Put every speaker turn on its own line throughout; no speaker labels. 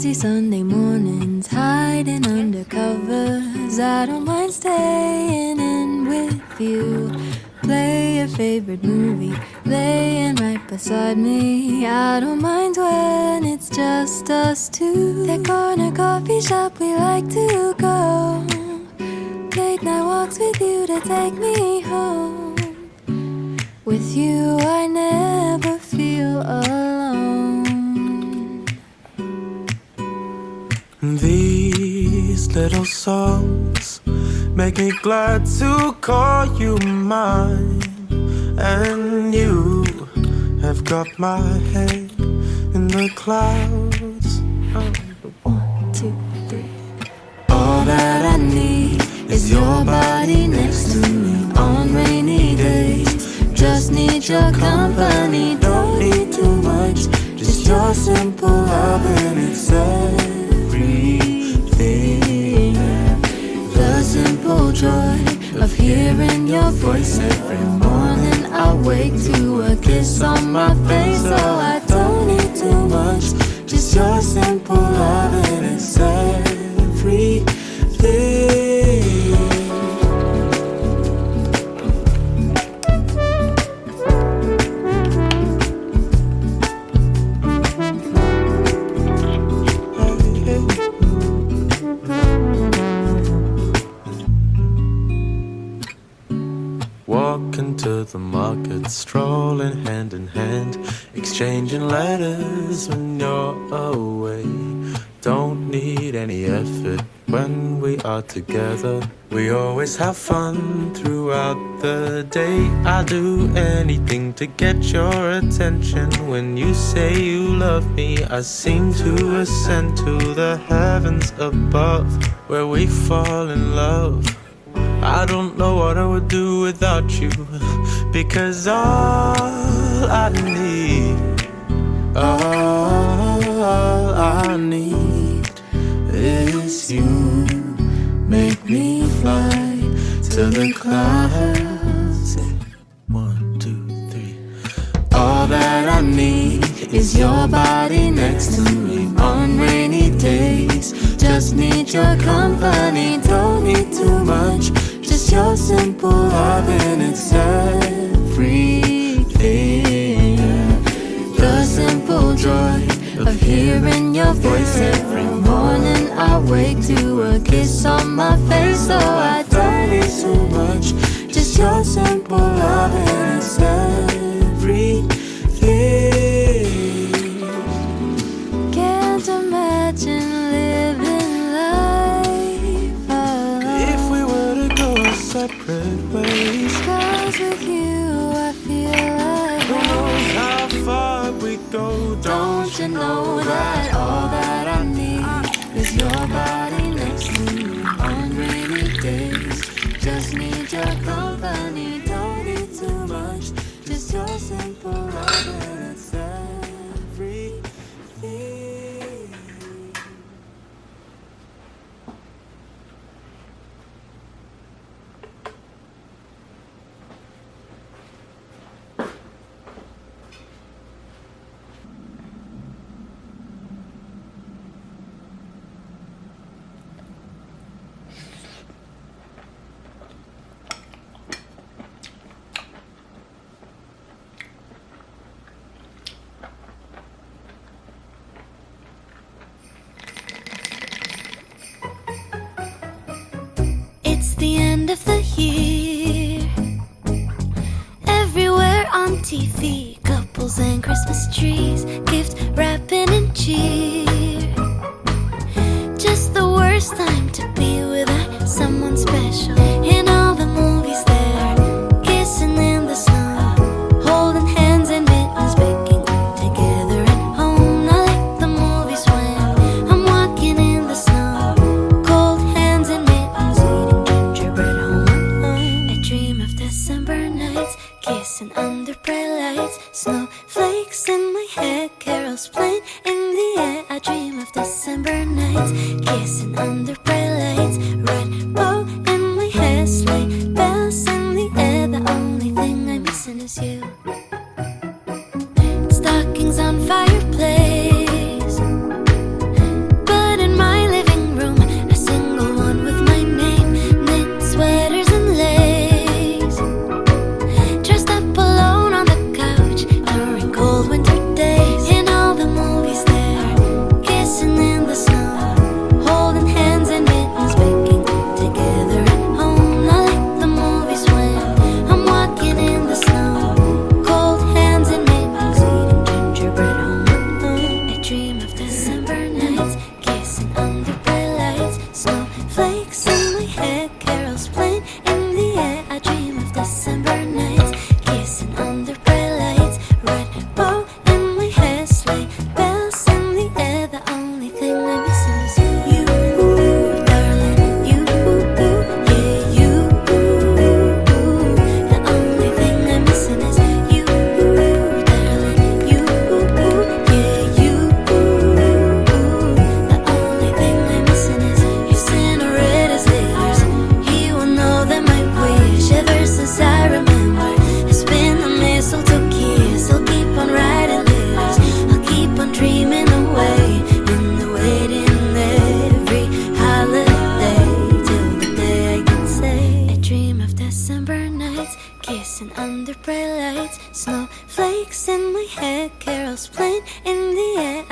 lazy Sunday mornings, hiding under covers. I don't mind staying in with you. Play your favorite movie, laying right beside me. I don't mind when it's just us two. That corner coffee shop we like to go. Late night walks with you to take me home. With you I never feel alone.
These little songs make me glad to call you mine. And you have got my head in the clouds.
1, 2, 3.
All that I need is your body next to me on rainy days. Just need your company, don't need too much. Just your simple love and it's everything. The simple joy of hearing your voice every morning. I wake to a kiss on my face, so I don't need too much. Just your simple love and it's everything. Walking to the market, strolling hand in hand, exchanging letters when you're away. Don't need any effort when we are together. We always have fun throughout the day. I'll do anything to get your attention. When you say you love me, I seem to ascend to the heavens above, where we fall in love. I don't know what I would do without you, because all I need is you. Make me fly to the clouds. 1, 2, 3. All that I need is your body next to me on rainy days. Just need your company, don't need too much. Just your simple love and it's everything. The simple joy of hearing your voice every morning. I wake to a kiss on my face, so I don't need too much. Just your simple love and it's everything.
Can't imagine living life alone.
If we were to go our separate ways,
'Cause with you I feel like
who knows how far we go.
Don't you know that all that I need is your body next to me on rainy days. Just need your company, don't need too much. Just your simple love and it's everything.
It's the end of the year. Everywhere on TV, couples and Christmas trees, gift wrapping and cheer. Just the worst time to be without someone special. In all the movies they're kissing in the snow, holding hands and mittens, baking together at home. Not like the movies when I'm walking in the snow, cold hands and mittens, eating gingerbread home alone. I dream of December nights, kissing under bright lights, snowflakes in my head, carols playing in the air. I dream of December nights, kissing under bright lights, red bow in my hair, sleigh bells in the air. The only thing I'm missing is you. Stockings on fireplace,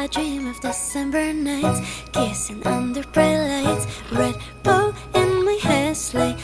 I dream of December nights, kissing under bright lights. Red bow in my hair, sleigh